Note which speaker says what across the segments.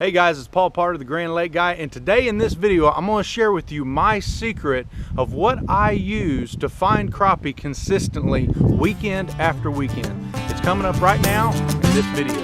Speaker 1: Hey guys, it's Paul, part of the Grand Lake Guy, and today in this video I'm going to share with you my secret of what I use to find crappie consistently weekend after weekend. It's coming up right now in this video.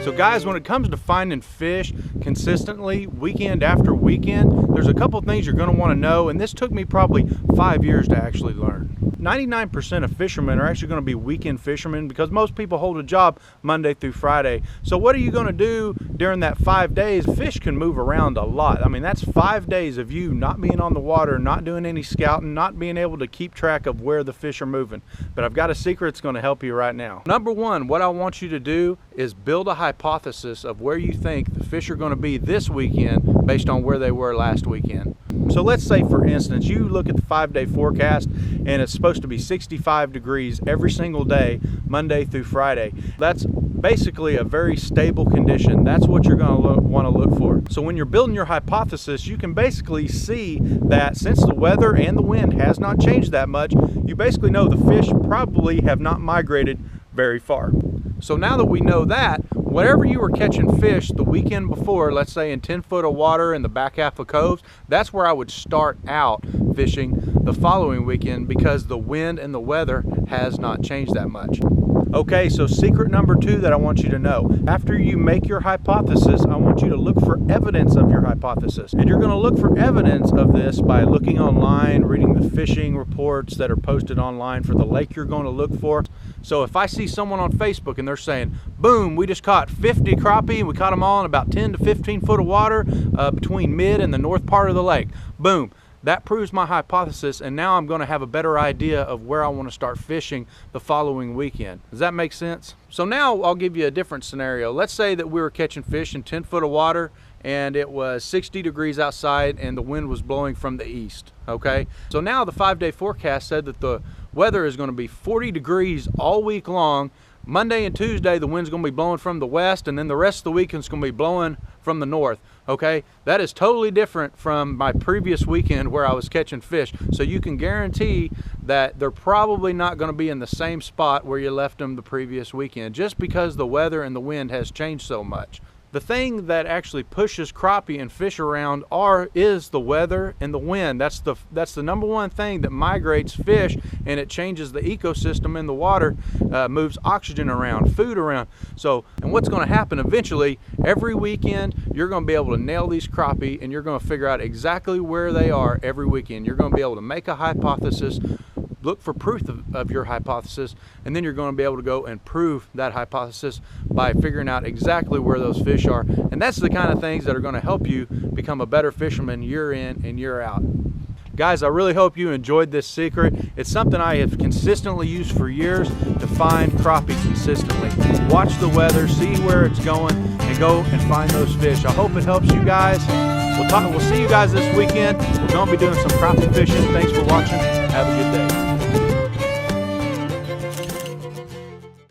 Speaker 1: So guys, when it comes to finding fish consistently weekend after weekend, there's a couple things you're going to want to know, and this took me probably 5 years to actually learn. 99% of fishermen are actually going to be weekend fishermen because most people hold a job Monday through Friday. So what are you going to do during that 5 days? Fish can move around a lot. I mean, that's 5 days of you not being on the water, not doing any scouting, not being able to keep track of where the fish are moving. But I've got a secret that's going to help you right now. Number one, what I want you to do is build a hypothesis of where you think the fish are going to be this weekend based on where they were last weekend. So let's say, for instance, you look at the 5-day forecast and it's supposed to be 65 degrees every single day, Monday through Friday. That's basically a very stable condition. That's what you're going to want to look for. So when you're building your hypothesis, you can basically see that since the weather and the wind has not changed that much, you basically know the fish probably have not migrated very far. So now that we know that, wherever you were catching fish the weekend before, let's say in 10 foot of water in the back half of coves, that's where I would start out fishing the following weekend because the wind and the weather has not changed that much. Okay, so secret number two that I want you to know. After you make your hypothesis, I want you to look for evidence of your hypothesis. And you're going to look for evidence of this by looking online, reading the fishing reports that are posted online for the lake you're going to look for. So if I see someone on Facebook and they're saying, boom, we just caught 50 crappie and we caught them all in about 10 to 15 foot of water between mid and the north part of the lake, boom. That proves my hypothesis, and now I'm going to have a better idea of where I want to start fishing the following weekend. Does that make sense? So now I'll give you a different scenario. Let's say that we were catching fish in 10 foot of water and it was 60 degrees outside and the wind was blowing from the east, okay? So now the 5-day forecast said that the weather is going to be 40 degrees all week long. Monday and Tuesday, the wind's going to be blowing from the west, and then the rest of the weekend is going to be blowing from the north, okay? That is totally different from my previous weekend where I was catching fish. So you can guarantee that they're probably not going to be in the same spot where you left them the previous weekend, just because the weather and the wind has changed so much. The thing that actually pushes crappie and fish around is the weather and the wind. That's the number one thing that migrates fish, and it changes the ecosystem in the water, moves oxygen around, food around. So, and what's going to happen eventually, every weekend, you're going to be able to nail these crappie and you're going to figure out exactly where they are every weekend. You're going to be able to make a hypothesis, look for proof of your hypothesis, and then you're going to be able to go and prove that hypothesis by figuring out exactly where those fish are. And that's the kind of things that are going to help you become a better fisherman year in and year out. Guys, I really hope you enjoyed this secret. It's something I have consistently used for years to find crappie consistently. Watch the weather, see where it's going, and go and find those fish. I hope it helps you guys. We'll see you guys this weekend. We're going to be doing some crappie fishing. Thanks for watching. Have a good day.